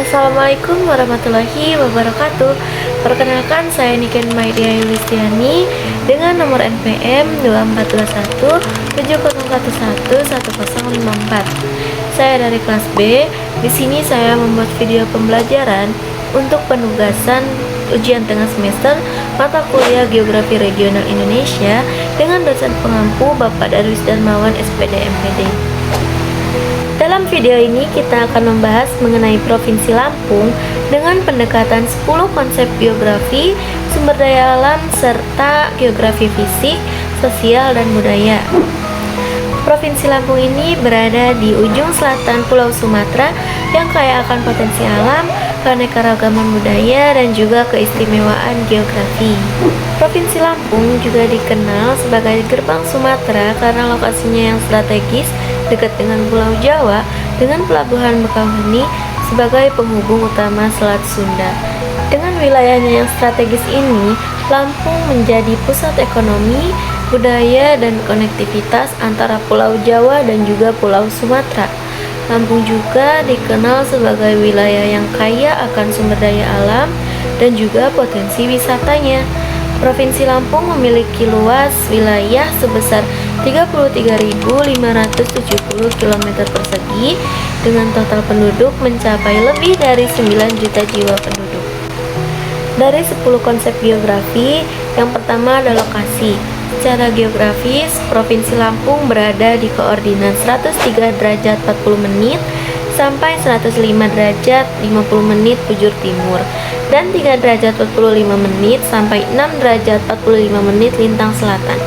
Assalamualaikum warahmatullahi wabarakatuh. Perkenalkan, saya Niken Maidia Yulistiani dengan nomor NPM 2421 7011 1054. Saya dari kelas B. Di sini saya membuat video pembelajaran untuk penugasan ujian tengah semester mata kuliah Geografi Regional Indonesia dengan dosen pengampu Bapak Darwis Darmawan SPD MPD. Dalam video ini kita akan membahas mengenai Provinsi Lampung dengan pendekatan 10 konsep geografi, sumber daya alam, serta geografi fisik, sosial, dan budaya. Provinsi Lampung ini berada di ujung selatan Pulau Sumatera yang kaya akan potensi alam, keanekaragaman budaya, dan juga keistimewaan geografi. Provinsi Lampung juga dikenal sebagai gerbang Sumatera karena lokasinya yang strategis dekat dengan Pulau Jawa dengan pelabuhan Bakauheni sebagai penghubung utama Selat Sunda. Dengan wilayahnya yang strategis ini, Lampung menjadi pusat ekonomi, budaya, dan konektivitas antara Pulau Jawa dan juga Pulau Sumatera. Lampung juga dikenal sebagai wilayah yang kaya akan sumber daya alam dan juga potensi wisatanya. Provinsi Lampung memiliki luas wilayah sebesar 33.570 km persegi dengan total penduduk mencapai lebih dari 9 juta jiwa penduduk. Dari 10 konsep geografi, yang pertama adalah lokasi. Secara geografis, Provinsi Lampung berada di koordinat 103 derajat 40 menit sampai 105 derajat 50 menit bujur timur dan 3 derajat 45 menit sampai 6 derajat 45 menit lintang selatan.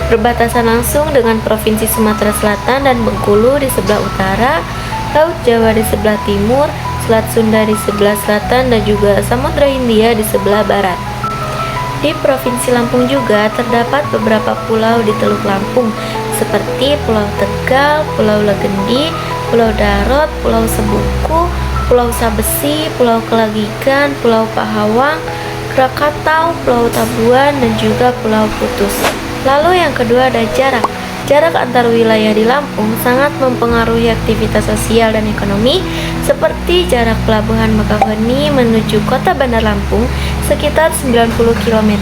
Berbatasan langsung dengan Provinsi Sumatera Selatan dan Bengkulu di sebelah utara, Laut Jawa di sebelah timur, Selat Sunda di sebelah selatan, dan juga Samudra Hindia di sebelah barat. Di Provinsi Lampung juga terdapat beberapa pulau di Teluk Lampung seperti Pulau Tegal, Pulau Legendi, Pulau Darot, Pulau Sebuku, Pulau Sabesi, Pulau Kelagikan, Pulau Pahawang, Krakatau, Pulau Tabuan, dan juga Pulau Putus. Lalu yang kedua ada jarak. Jarak antar wilayah di Lampung sangat mempengaruhi aktivitas sosial dan ekonomi, seperti jarak pelabuhan Bakauheni menuju kota Bandar Lampung sekitar 90 km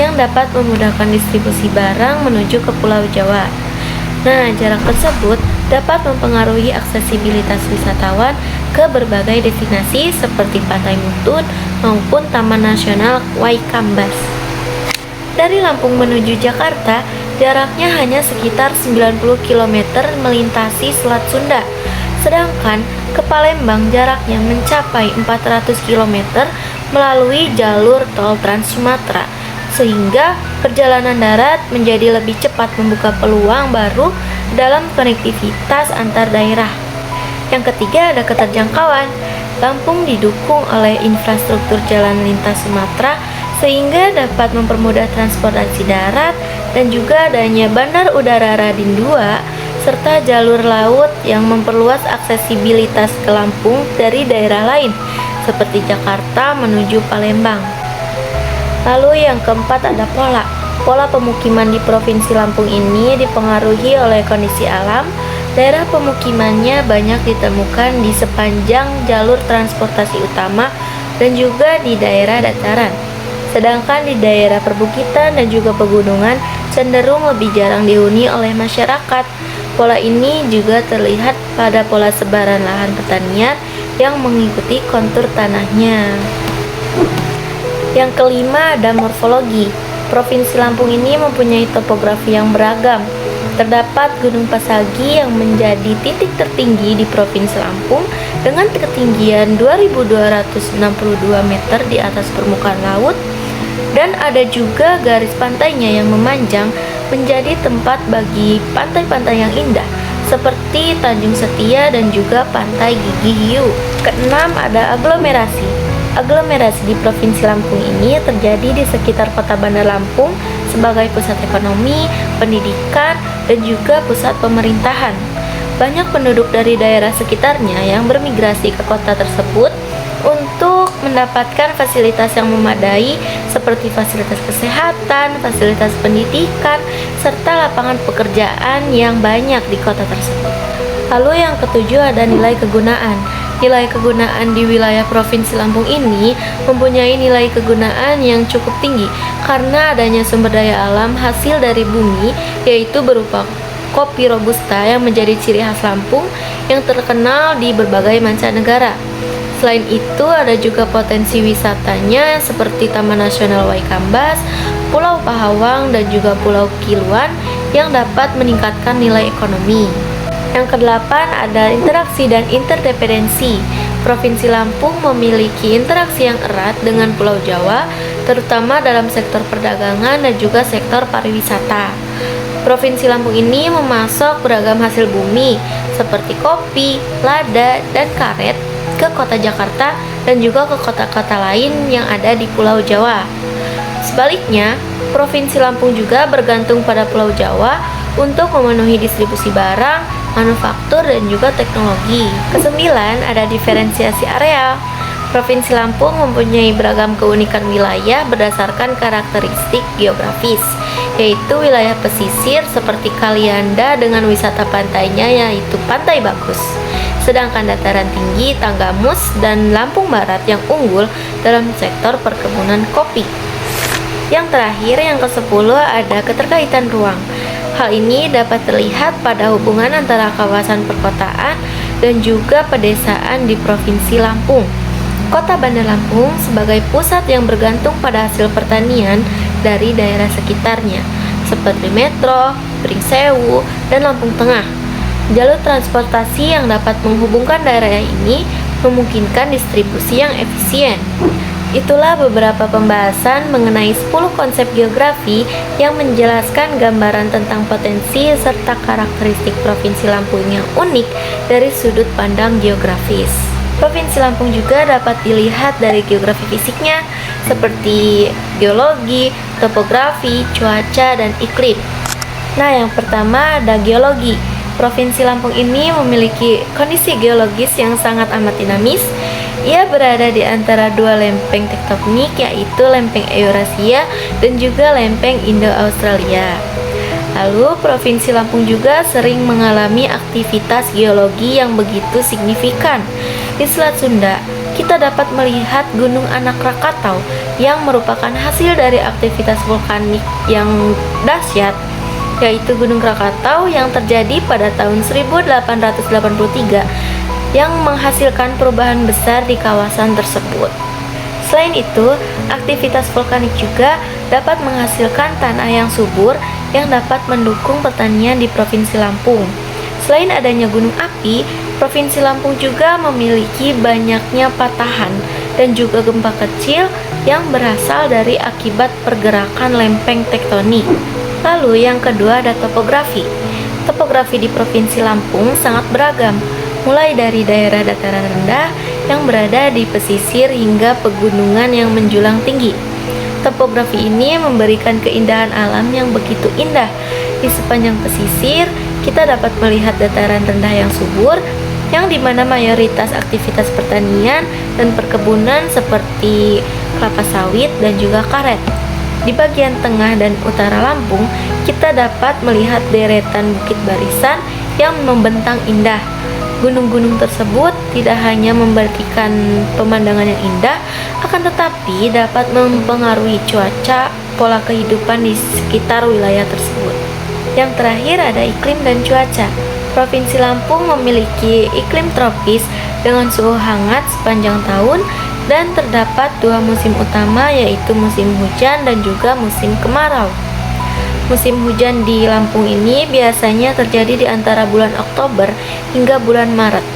yang dapat memudahkan distribusi barang menuju ke Pulau Jawa. Nah, jarak tersebut dapat mempengaruhi aksesibilitas wisatawan ke berbagai destinasi seperti Pantai Mutun maupun Taman Nasional Waikambas. Dari Lampung menuju Jakarta, jaraknya hanya sekitar 90 km melintasi Selat Sunda. Sedangkan ke Palembang jaraknya mencapai 400 km melalui jalur tol Trans Sumatera, sehingga perjalanan darat menjadi lebih cepat membuka peluang baru dalam konektivitas antar daerah. Yang ketiga ada keterjangkauan. Lampung didukung oleh infrastruktur jalan lintas Sumatera sehingga dapat mempermudah transportasi darat dan juga adanya Bandar Udara Radin II serta jalur laut yang memperluas aksesibilitas ke Lampung dari daerah lain seperti Jakarta menuju Palembang. Lalu yang keempat ada pola. Pola pemukiman di Provinsi Lampung ini dipengaruhi oleh kondisi alam. Daerah pemukimannya banyak ditemukan di sepanjang jalur transportasi utama dan juga di daerah dataran. Sedangkan di daerah perbukitan dan juga pegunungan cenderung lebih jarang dihuni oleh masyarakat. Pola ini juga terlihat pada pola sebaran lahan pertanian yang mengikuti kontur tanahnya. Yang kelima ada morfologi. Provinsi Lampung ini mempunyai topografi yang beragam. Terdapat Gunung Pasagi yang menjadi titik tertinggi di Provinsi Lampung dengan ketinggian 2.262 meter di atas permukaan laut, dan ada juga garis pantainya yang memanjang menjadi tempat bagi pantai-pantai yang indah seperti Tanjung Setia dan juga Pantai Gigi Hiu. Keenam ada aglomerasi. Aglomerasi di Provinsi Lampung ini terjadi di sekitar kota Bandar Lampung sebagai pusat ekonomi, pendidikan, dan juga pusat pemerintahan. Banyak penduduk dari daerah sekitarnya yang bermigrasi ke kota tersebut untuk mendapatkan fasilitas yang memadai seperti fasilitas kesehatan, fasilitas pendidikan, serta lapangan pekerjaan yang banyak di kota tersebut. Lalu yang ketujuh ada nilai kegunaan. Nilai kegunaan di wilayah Provinsi Lampung ini mempunyai nilai kegunaan yang cukup tinggi karena adanya sumber daya alam hasil dari bumi, yaitu berupa kopi robusta yang menjadi ciri khas Lampung yang terkenal di berbagai mancanegara. Selain itu, ada juga potensi wisatanya seperti Taman Nasional Waikambas, Pulau Pahawang, dan juga Pulau Kiluan yang dapat meningkatkan nilai ekonomi. Yang kedelapan ada interaksi dan interdependensi. Provinsi Lampung memiliki interaksi yang erat dengan Pulau Jawa, terutama dalam sektor perdagangan dan juga sektor pariwisata. Provinsi Lampung ini memasok beragam hasil bumi seperti kopi, lada, dan karet ke kota Jakarta dan juga ke kota-kota lain yang ada di Pulau Jawa. Sebaliknya, Provinsi Lampung juga bergantung pada Pulau Jawa untuk memenuhi distribusi barang, manufaktur, dan juga teknologi. Kesembilan, ada diferensiasi areal. Provinsi Lampung mempunyai beragam keunikan wilayah berdasarkan karakteristik geografis, yaitu wilayah pesisir seperti Kalianda dengan wisata pantainya yaitu Pantai Bagus. Sedangkan dataran tinggi Tanggamus dan Lampung Barat yang unggul dalam sektor perkebunan kopi. Yang terakhir, yang ke-10 ada keterkaitan ruang. Hal ini dapat terlihat pada hubungan antara kawasan perkotaan dan juga pedesaan di Provinsi Lampung. Kota Bandar Lampung sebagai pusat yang bergantung pada hasil pertanian dari daerah sekitarnya, seperti Metro, Pringsewu, dan Lampung Tengah. Jalur transportasi yang dapat menghubungkan daerah ini memungkinkan distribusi yang efisien. Itulah beberapa pembahasan mengenai 10 konsep geografi yang menjelaskan gambaran tentang potensi serta karakteristik Provinsi Lampung yang unik dari sudut pandang geografis. Provinsi Lampung juga dapat dilihat dari geografi fisiknya seperti geologi, topografi, cuaca, dan iklim. Nah, yang pertama ada geologi. Provinsi Lampung ini memiliki kondisi geologis yang sangat amat dinamis. Ia berada di antara dua lempeng tektonik, yaitu lempeng Eurasia dan juga lempeng Indo-Australia. Lalu, Provinsi Lampung juga sering mengalami aktivitas geologi yang begitu signifikan. Di Selat Sunda, kita dapat melihat Gunung Anak Rakatau yang merupakan hasil dari aktivitas vulkanik yang dahsyat, yaitu Gunung Krakatau yang terjadi pada tahun 1883 yang menghasilkan perubahan besar di kawasan tersebut. Selain itu, aktivitas vulkanik juga dapat menghasilkan tanah yang subur yang dapat mendukung pertanian di Provinsi Lampung. Selain adanya gunung api, Provinsi Lampung juga memiliki banyaknya patahan dan juga gempa kecil yang berasal dari akibat pergerakan lempeng tektonik. Lalu yang kedua ada topografi. Topografi di Provinsi Lampung sangat beragam, mulai dari daerah dataran rendah yang berada di pesisir hingga pegunungan yang menjulang tinggi. Topografi ini memberikan keindahan alam yang begitu indah. Di sepanjang pesisir, kita dapat melihat dataran rendah yang subur, yang dimana mayoritas aktivitas pertanian dan perkebunan seperti kelapa sawit dan juga karet. Di bagian tengah dan utara Lampung, kita dapat melihat deretan bukit barisan yang membentang indah. Gunung-gunung tersebut tidak hanya memberikan pemandangan yang indah, akan tetapi dapat mempengaruhi cuaca, pola kehidupan di sekitar wilayah tersebut. Yang terakhir ada iklim dan cuaca. Provinsi Lampung memiliki iklim tropis dengan suhu hangat sepanjang tahun dan terdapat dua musim utama, yaitu musim hujan dan juga musim kemarau. Musim hujan di Lampung ini biasanya terjadi di antara bulan Oktober hingga bulan Maret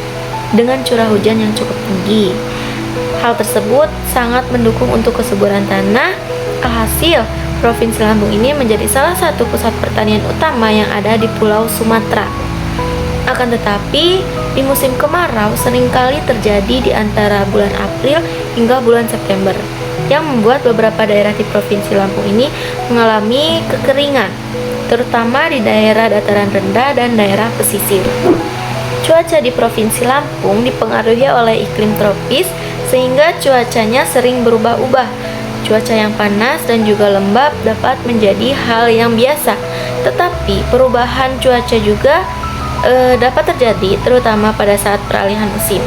dengan curah hujan yang cukup tinggi. Hal tersebut sangat mendukung untuk kesuburan tanah. Alhasil, Provinsi Lampung ini menjadi salah satu pusat pertanian utama yang ada di Pulau Sumatera. Akan tetapi, di musim kemarau seringkali terjadi di antara bulan April hingga bulan September, yang membuat beberapa daerah di Provinsi Lampung ini mengalami kekeringan, terutama di daerah dataran rendah dan daerah pesisir. Cuaca di Provinsi Lampung dipengaruhi oleh iklim tropis, sehingga cuacanya sering berubah-ubah. Cuaca yang panas dan juga lembab dapat menjadi hal yang biasa, tetapi perubahan cuaca juga dapat terjadi terutama pada saat peralihan musim.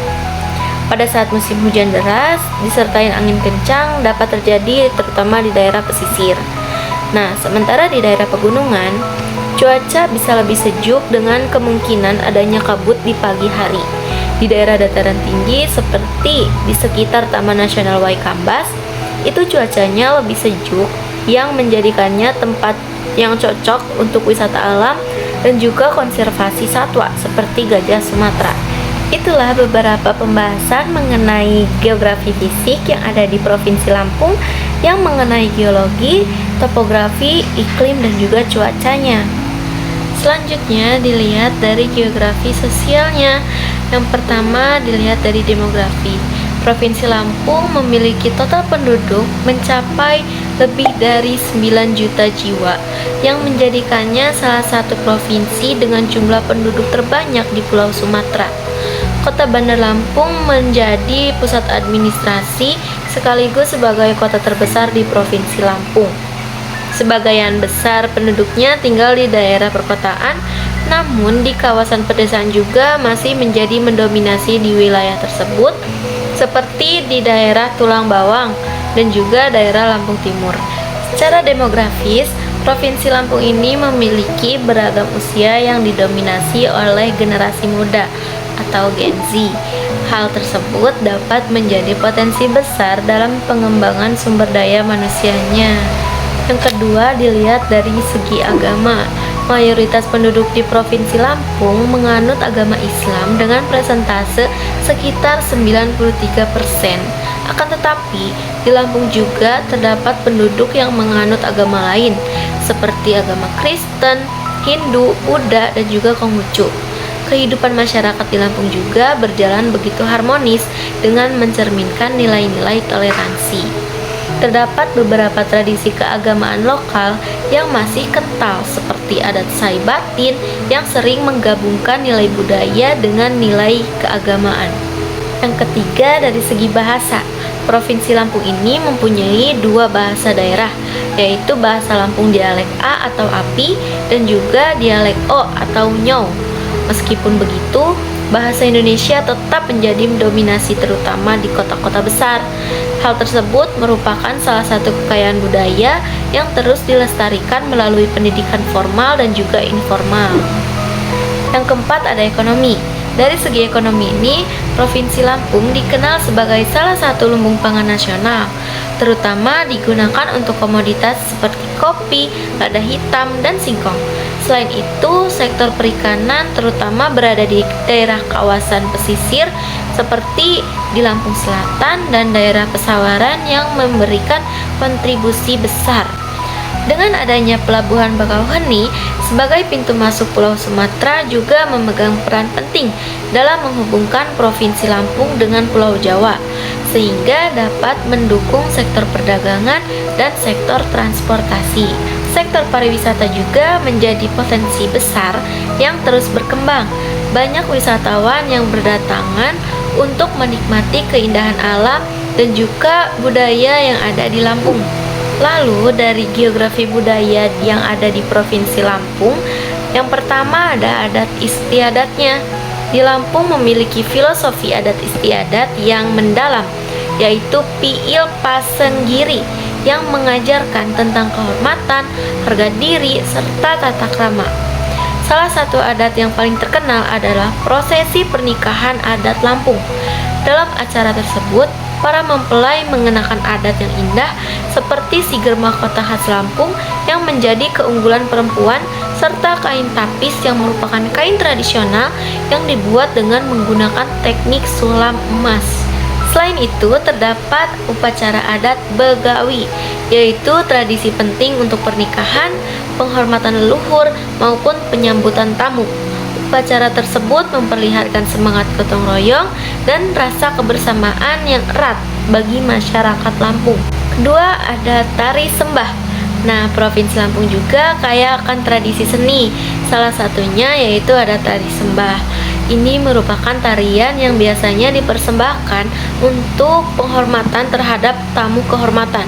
Pada saat musim hujan deras, disertai angin kencang dapat terjadi terutama di daerah pesisir. Nah, sementara di daerah pegunungan, cuaca bisa lebih sejuk dengan kemungkinan adanya kabut di pagi hari. Di daerah dataran tinggi seperti di sekitar Taman Nasional Waikambas, itu cuacanya lebih sejuk yang menjadikannya tempat yang cocok untuk wisata alam dan juga konservasi satwa seperti gajah Sumatera. Itulah beberapa pembahasan mengenai geografi fisik yang ada di Provinsi Lampung yang mengenai geologi, topografi, iklim, dan juga cuacanya. Selanjutnya dilihat dari geografi sosialnya. Yang pertama dilihat dari demografi. Provinsi Lampung memiliki total penduduk mencapai lebih dari 9 juta jiwa yang menjadikannya salah satu provinsi dengan jumlah penduduk terbanyak di Pulau Sumatera. Kota Bandar Lampung menjadi pusat administrasi sekaligus sebagai kota terbesar di Provinsi Lampung. Sebagian besar penduduknya tinggal di daerah perkotaan, namun di kawasan pedesaan juga masih menjadi mendominasi di wilayah tersebut, seperti di daerah Tulang Bawang dan juga daerah Lampung Timur. Secara demografis, Provinsi Lampung ini memiliki beragam usia yang didominasi oleh generasi muda atau Gen Z. Hal tersebut dapat menjadi potensi besar dalam pengembangan sumber daya manusianya. Yang kedua dilihat dari segi agama. Mayoritas penduduk di Provinsi Lampung menganut agama Islam dengan persentase sekitar 93%. Akan tetapi, di Lampung juga terdapat penduduk yang menganut agama lain, seperti agama Kristen, Hindu, Buddha, dan juga Konghucu. Kehidupan masyarakat di Lampung juga berjalan begitu harmonis dengan mencerminkan nilai-nilai toleransi. Terdapat beberapa tradisi keagamaan lokal yang masih kental seperti adat Sai Batin yang sering menggabungkan nilai budaya dengan nilai keagamaan. Yang ketiga dari segi bahasa. Provinsi Lampung ini mempunyai dua bahasa daerah, yaitu bahasa Lampung dialek A atau Api dan juga dialek O atau Nyau. Meskipun begitu, bahasa Indonesia tetap menjadi dominasi terutama di kota-kota besar. Hal tersebut merupakan salah satu kekayaan budaya yang terus dilestarikan melalui pendidikan formal dan juga informal. Yang keempat ada ekonomi. Dari segi ekonomi ini, Provinsi Lampung dikenal sebagai salah satu lumbung pangan nasional, terutama digunakan untuk komoditas seperti kopi, lada hitam, dan singkong. Selain itu, sektor perikanan terutama berada di daerah kawasan pesisir seperti di Lampung Selatan dan daerah Pesawaran yang memberikan kontribusi besar. Dengan adanya Pelabuhan Bakauheni sebagai pintu masuk Pulau Sumatera juga memegang peran penting dalam menghubungkan Provinsi Lampung dengan Pulau Jawa, sehingga dapat mendukung sektor perdagangan dan sektor transportasi. Sektor pariwisata juga menjadi potensi besar yang terus berkembang. Banyak wisatawan yang berdatangan untuk menikmati keindahan alam dan juga budaya yang ada di Lampung. Lalu dari geografi budaya yang ada di Provinsi Lampung, yang pertama ada adat istiadatnya. Di Lampung memiliki filosofi adat istiadat yang mendalam, yaitu Piil Pasenggiri yang mengajarkan tentang kehormatan, harga diri, serta tata krama. Salah satu adat yang paling terkenal adalah prosesi pernikahan adat Lampung. Dalam acara tersebut, para mempelai mengenakan adat yang indah seperti siger mahkota khas Lampung yang menjadi keunggulan perempuan serta kain tapis yang merupakan kain tradisional yang dibuat dengan menggunakan teknik sulam emas. Selain itu, terdapat upacara adat Begawi, yaitu tradisi penting untuk pernikahan, penghormatan leluhur, maupun penyambutan tamu. Upacara tersebut memperlihatkan semangat gotong royong dan rasa kebersamaan yang erat bagi masyarakat Lampung. Kedua, ada tari sembah. Nah, Provinsi Lampung juga kaya akan tradisi seni. Salah satunya yaitu ada tari sembah. Ini merupakan tarian yang biasanya dipersembahkan untuk penghormatan terhadap tamu kehormatan.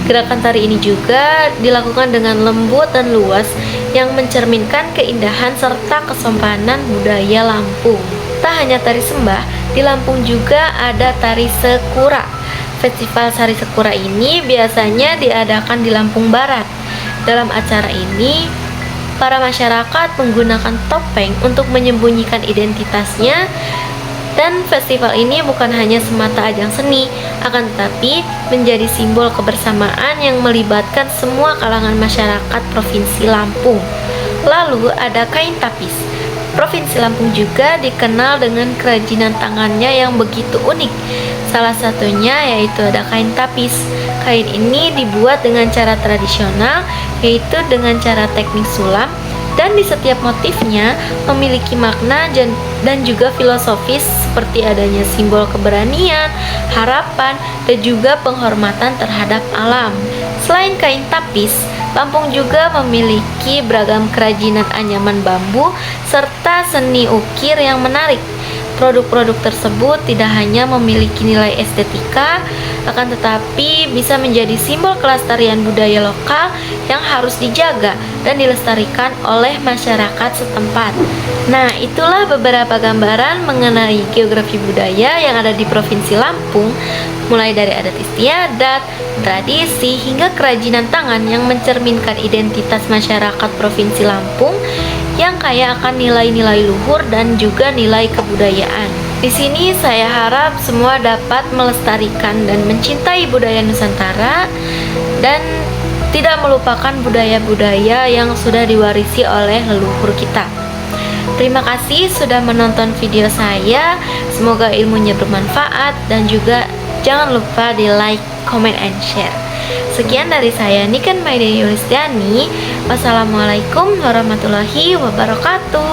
Gerakan tari ini juga dilakukan dengan lembut dan luas yang mencerminkan keindahan serta kesompanan budaya Lampung. Tak hanya tari sembah, di Lampung juga ada tari sekura. Festival Sari Sekura ini biasanya diadakan di Lampung Barat. Dalam acara ini, para masyarakat menggunakan topeng untuk menyembunyikan identitasnya. Dan festival ini bukan hanya semata ajang seni, akan tetapi menjadi simbol kebersamaan yang melibatkan semua kalangan masyarakat Provinsi Lampung. Lalu ada kain tapis. Provinsi Lampung juga dikenal dengan kerajinan tangannya yang begitu unik. Salah satunya yaitu ada kain tapis. Kain ini dibuat dengan cara tradisional, yaitu dengan cara teknik sulam, dan di setiap motifnya memiliki makna dan juga filosofis seperti adanya simbol keberanian, harapan, dan juga penghormatan terhadap alam. Selain kain tapis, Lampung juga memiliki beragam kerajinan anyaman bambu serta seni ukir yang menarik. Produk-produk tersebut tidak hanya memiliki nilai estetika, akan tetapi bisa menjadi simbol kelestarian budaya lokal yang harus dijaga dan dilestarikan oleh masyarakat setempat. Nah, itulah beberapa gambaran mengenai geografi budaya yang ada di Provinsi Lampung, mulai dari adat istiadat, tradisi, hingga kerajinan tangan yang mencerminkan identitas masyarakat Provinsi Lampung yang kaya akan nilai-nilai luhur dan juga nilai kebudayaan. Di sini saya harap semua dapat melestarikan dan mencintai budaya Nusantara dan tidak melupakan budaya-budaya yang sudah diwarisi oleh leluhur kita. Terima kasih sudah menonton video saya. Semoga ilmunya bermanfaat dan juga jangan lupa di like, comment, and share. Sekian dari saya, Niken Maida Yulistiani. Wassalamualaikum warahmatullahi wabarakatuh.